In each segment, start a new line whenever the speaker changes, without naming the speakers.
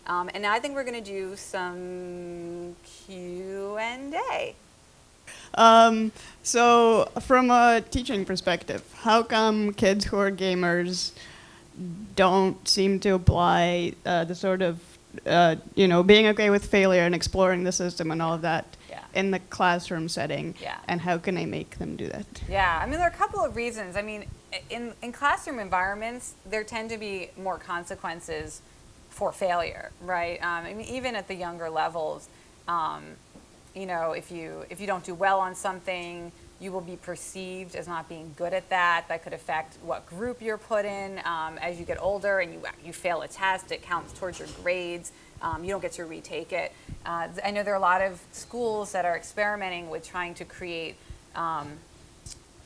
And now I think we're going to do some Q&A.
So from a teaching perspective, how come kids who are gamers don't seem to apply the sort of, being okay with failure and exploring the system and all of that in the classroom setting? And how can I make them do that?
Yeah, I mean, there are a couple of reasons. I mean, in classroom environments, there tend to be more consequences for failure, right? I mean, even at the younger levels, if you don't do well on something, you will be perceived as not being good at that. That could affect what group you're put in. As you get older and you fail a test, it counts towards your grades. You don't get to retake it. I know there are a lot of schools that are experimenting with trying to create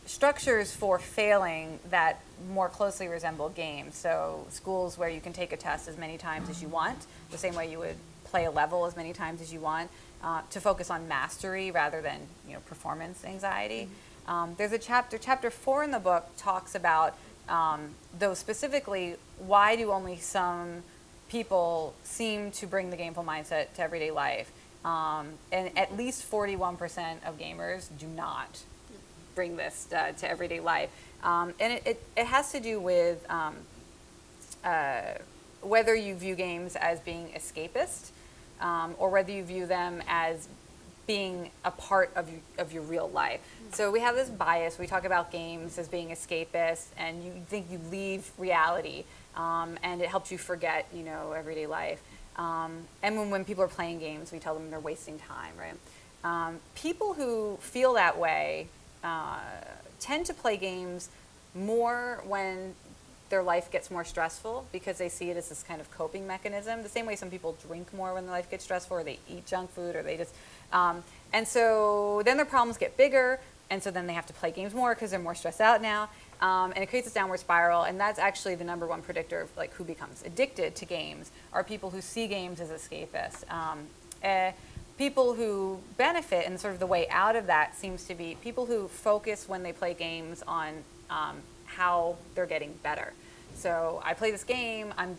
structures for failing that more closely resemble games. So schools where you can take a test as many times as you want, the same way you would play a level as many times as you want, to focus on mastery rather than performance anxiety. There's a chapter 4 in the book talks about, though specifically, why do only some people seem to bring the gameful mindset to everyday life. And at least 41% of gamers do not bring this to everyday life. And it has to do with whether you view games as being escapist, or whether you view them as being a part of your real life. So we have this bias. We talk about games as being escapist, and you think you leave reality, and it helps you forget, everyday life. And when people are playing games, we tell them they're wasting time, right? People who feel that way tend to play games more when their life gets more stressful, because they see it as this kind of coping mechanism. The same way some people drink more when their life gets stressful, or they eat junk food, or they just... and so then their problems get bigger, and so then they have to play games more because they're more stressed out now. And it creates this downward spiral, and that's actually the number one predictor of who becomes addicted to games, are people who see games as escapists. People who benefit, and sort of the way out of that seems to be people who focus when they play games on how they're getting better. So I play this game, I'm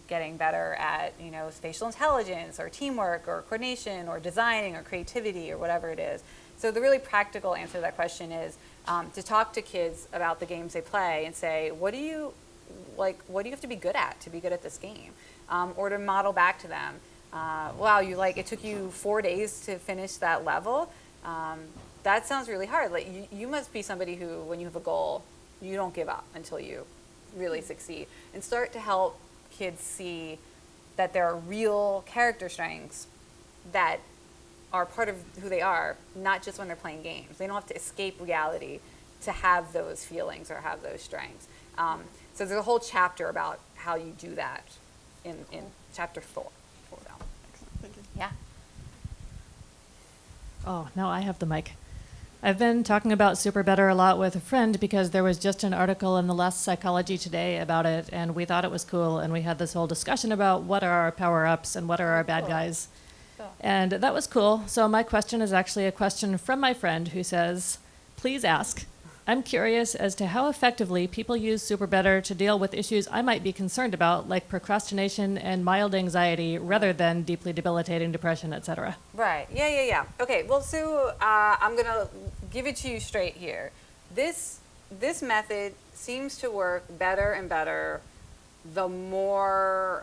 getting better at spatial intelligence or teamwork or coordination or designing or creativity or whatever it is. So the really practical answer to that question is to talk to kids about the games they play and say, what do you have to be good at to be good at this game? Or to model back to them, wow, it took you 4 days to finish that level? That sounds really hard. You must be somebody who, when you have a goal, you don't give up until you really succeed. And start to help kids see that there are real character strengths that are part of who they are, not just when they're playing games. They don't have to escape reality to have those feelings or have those strengths. So there's a whole chapter about how you do that in chapter 4.
Excellent. Thank you.
Yeah.
Oh, now I have the mic. I've been talking about SuperBetter a lot with a friend because there was just an article in the last Psychology Today about it, and we thought it was cool, and we had this whole discussion about what are our power-ups and what are our bad guys. Cool. And that was cool. So my question is actually a question from my friend who says, please ask. I'm curious as to how effectively people use SuperBetter to deal with issues I might be concerned about, like procrastination and mild anxiety, rather than deeply debilitating depression, etc.
Right. Yeah. Okay. Well, Sue, I'm gonna give it to you straight here. This method seems to work better and better the more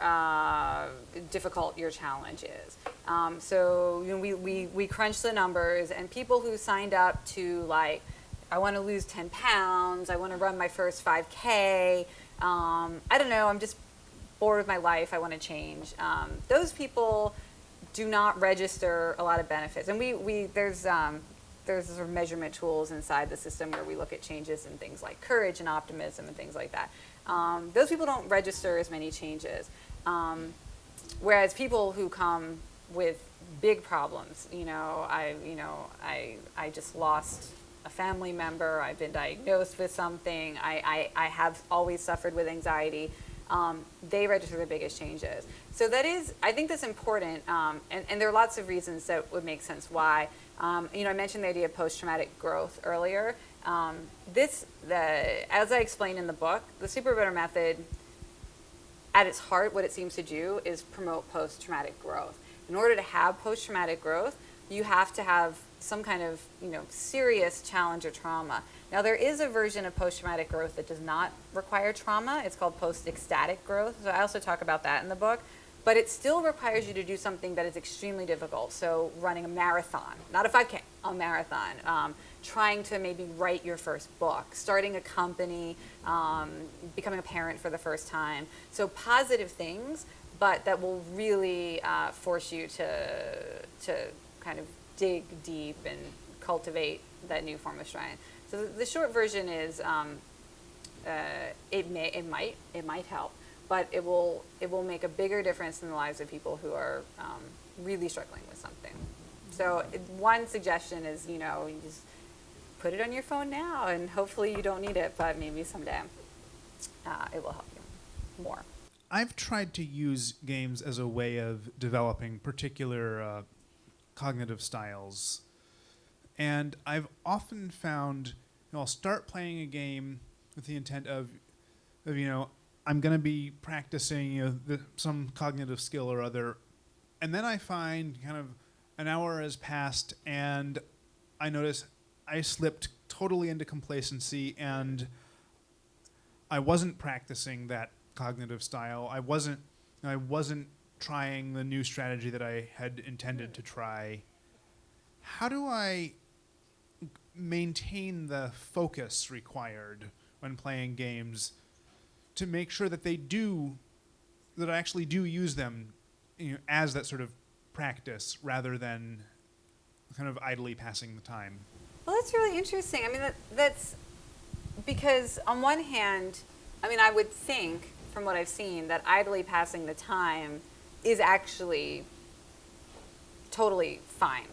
difficult your challenge is. So we crunch the numbers, and people who signed up to I want to lose 10 pounds, I want to run my first 5K, I don't know, I'm just bored with my life, I want to change. Those people do not register a lot of benefits. And there's sort of measurement tools inside the system where we look at changes in things like courage and optimism and things like that. Those people don't register as many changes. Whereas people who come with big problems, I just lost a family member, I've been diagnosed with something, I have always suffered with anxiety, they register the biggest changes. So I think that's important, and there are lots of reasons that would make sense why. I mentioned the idea of post-traumatic growth earlier. As I explained in the book, the SuperBetter method at its heart, what it seems to do is promote post-traumatic growth. In order to have post-traumatic growth, you have to have some kind of, serious challenge or trauma. Now, there is a version of post-traumatic growth that does not require trauma. It's called post-ecstatic growth. So I also talk about that in the book. But it still requires you to do something that is extremely difficult. So running a marathon, not a 5K, a marathon. Trying to maybe write your first book, starting a company, becoming a parent for the first time. So positive things, but that will really force you to kind of dig deep and cultivate that new form of strength. So the short version is it might help, but it will make a bigger difference in the lives of people who are really struggling with something. So one suggestion is, you just put it on your phone now, and hopefully you don't need it, but maybe someday it will help you more.
I've tried to use games as a way of developing particular cognitive styles, and I've often found I'll start playing a game with the intent of I'm going to be practicing some cognitive skill or other, and then I find kind of an hour has passed and I notice I slipped totally into complacency and I wasn't practicing that cognitive style. I wasn't trying the new strategy that I had intended to try. How do I maintain the focus required when playing games to make sure that I actually do use them as that sort of practice rather than kind of idly passing the time?
Well, that's really interesting. I mean, that's because on one hand, I would think from what I've seen that idly passing the time is actually totally fine.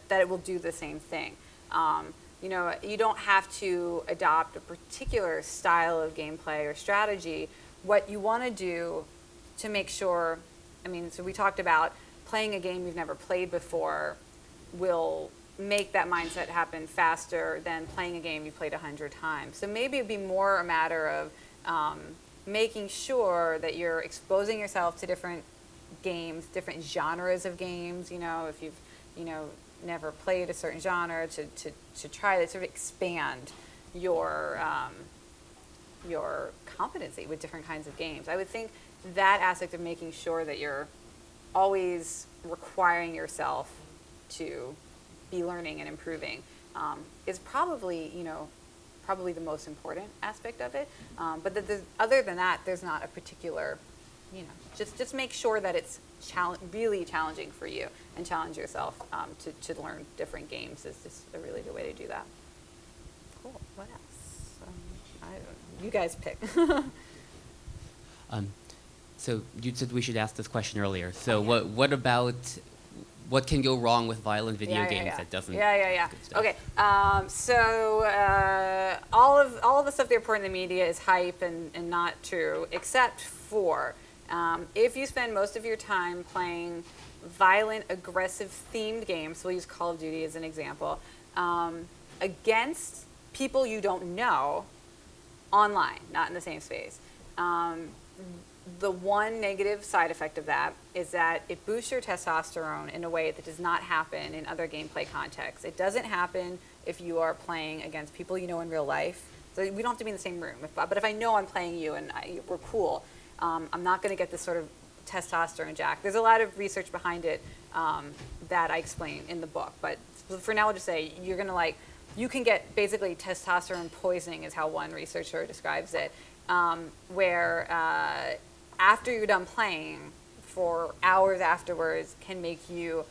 That it will do the same thing. You don't have to adopt a particular style of gameplay or strategy. What you want to do to make sure, so we talked about playing a game you've never played before will make that mindset happen faster than playing a game you played 100 times. So maybe it'd be more a matter of making sure that you're exposing yourself to different games, different genres of games. If you've never played a certain genre, to try to sort of expand your competency with different kinds of games. I would think that aspect of making sure that you're always requiring yourself to be learning and improving is probably the most important aspect of it. But other than that, there's not a particular, just make sure that it's really challenging for you and challenge yourself to learn different games is just a really good way to do that. Cool. What else? You guys pick.
So you said we should ask this question earlier. So what about what can go wrong with violent video games that doesn't?
Yeah. Okay. So all of the stuff they report in the media is hype and not true, except for if you spend most of your time playing violent, aggressive themed games. We'll use Call of Duty as an example, against people you don't know online, not in the same space. The one negative side effect of that is that it boosts your testosterone in a way that does not happen in other gameplay contexts. It doesn't happen if you are playing against people you know in real life. So we don't have to be in the same room. But if I know I'm playing you and we're cool, I'm not going to get this sort of testosterone jack. There's a lot of research behind it that I explain in the book. But for now, I'll just say you can get basically testosterone poisoning is how one researcher describes it, where after you're done playing, for hours afterwards, can make you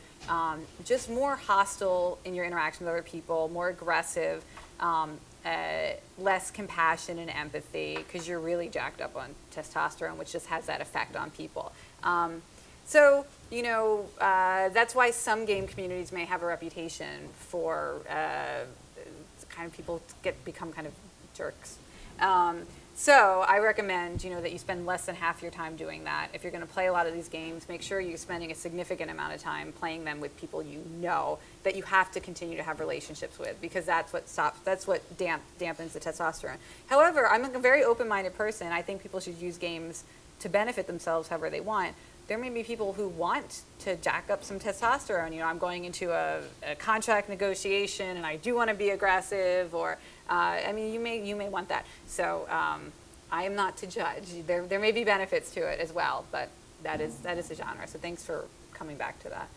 just more hostile in your interaction with other people, more aggressive, less compassion and empathy, because you're really jacked up on testosterone, which just has that effect on people. So that's why some game communities may have a reputation for kind of people become kind of jerks. So I recommend, that you spend less than half your time doing that. If you're going to play a lot of these games, make sure you're spending a significant amount of time playing them with people that you have to continue to have relationships with, because that's what dampens the testosterone. However, I'm a very open-minded person. I think people should use games to benefit themselves however they want. There may be people who want to jack up some testosterone. You know, I'm going into a contract negotiation and I do want to be aggressive, or I mean, you may want that. So I am not to judge. There may be benefits to it as well, but that is the genre. So thanks for coming back to that.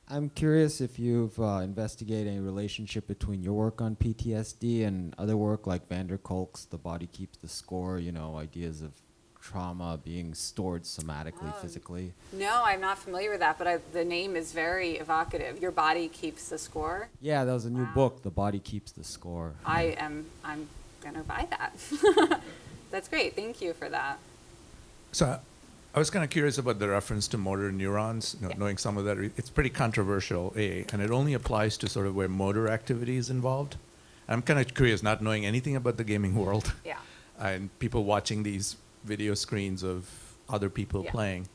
I'm curious if you've investigated any relationship between your work on PTSD and other work like Van der Kolk's The Body Keeps the Score, you know, ideas of trauma being stored somatically, physically.
No, I'm not familiar with that, but the name is very evocative. Your Body Keeps the Score.
Yeah, that was a new book, The Body Keeps the Score.
I'm gonna buy that. That's great. Thank you for that.
So I was kind of curious about the reference to motor neurons,
Yeah.
knowing some of that. It's pretty controversial, and it only applies to sort of where motor activity is involved. I'm kind of curious, not knowing anything about the gaming world,
Yeah.
and people watching these video screens of other people
Yeah.
playing.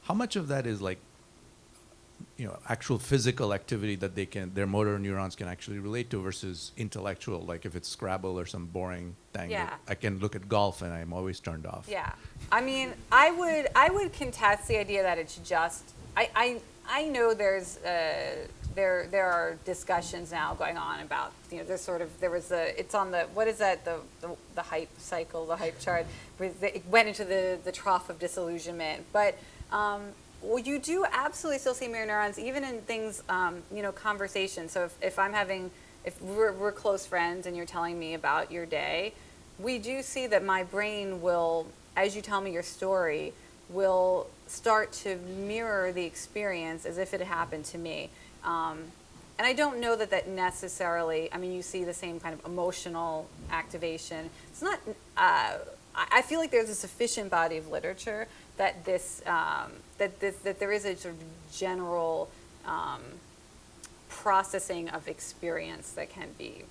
How much of that is like, actual physical activity that their motor neurons can actually relate to versus intellectual, like if it's Scrabble or some boring thing.
Yeah.
I can look at golf and I'm always turned off.
Yeah. I mean, I would contest the idea that it's just. I know there are discussions now going on about, it's on the, what is that, the hype cycle, the hype chart, where it went into the trough of disillusionment. But well, you do absolutely still see mirror neurons, even in things, conversations. So if we're close friends and you're telling me about your day, we do see that my brain will, as you tell me your story, will start to mirror the experience as if it had happened to me. And I don't know that necessarily, I mean, you see the same kind of emotional activation. It's not, I feel like there's a sufficient body of literature that that there is a sort of general processing of experience that can be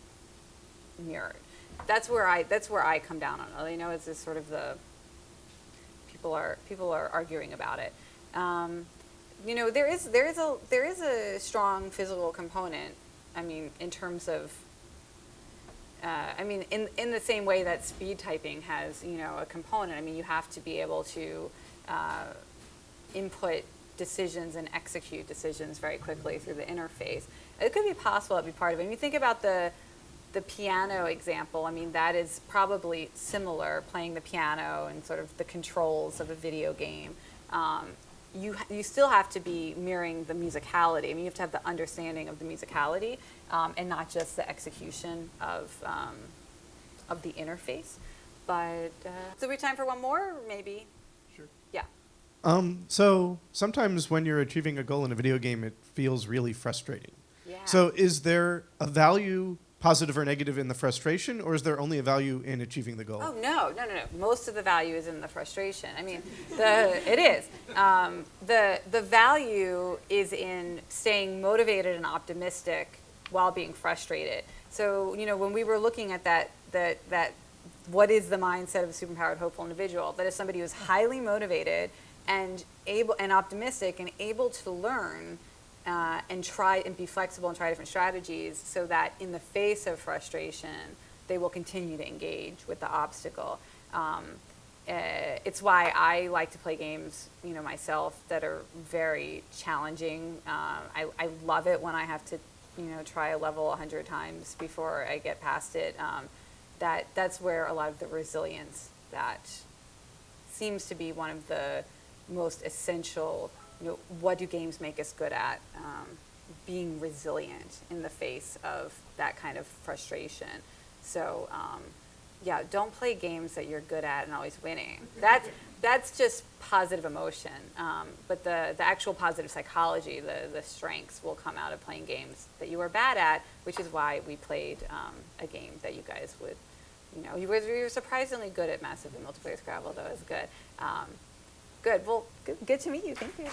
mirrored. That's where I come down on it. You know, it's this sort of people are arguing about it. There is a strong physical component. I mean, in terms of, in the same way that speed typing has, a component. I mean, you have to be able to input decisions and execute decisions very quickly through the interface. It could be possible to be part of it. When you think about the piano example, I mean, that is probably similar, playing the piano and sort of the controls of a video game. You still have to be mirroring the musicality. I mean, you have to have the understanding of the musicality and not just the execution of the interface. But so we have time for one more, maybe?
Sure.
Yeah.
So sometimes when you're achieving a goal in a video game, it feels really frustrating.
Yeah.
So is there a value, positive or negative, in the frustration, or is there only a value in achieving the goal?
Oh, no. Most of the value is in the frustration. I mean, it is. The value is in staying motivated and optimistic while being frustrated. So, when we were looking at that what is the mindset of a superpowered, hopeful individual? That is somebody who's highly motivated and able and optimistic and able to learn and try and be flexible and try different strategies, so that in the face of frustration, they will continue to engage with the obstacle. It's why I like to play games, myself, that are very challenging. I love it when I have to, try a level 100 times before I get past it. That's where a lot of the resilience that seems to be one of the most essential. What do games make us good at? Being resilient in the face of that kind of frustration. So, don't play games that you're good at and always winning. That's just positive emotion. But the actual positive psychology, the strengths will come out of playing games that you are bad at, which is why we played a game that you guys would, you were surprisingly good at massively multiplayer Scrabble. That was good. Good. Well, good to meet you. Thank you.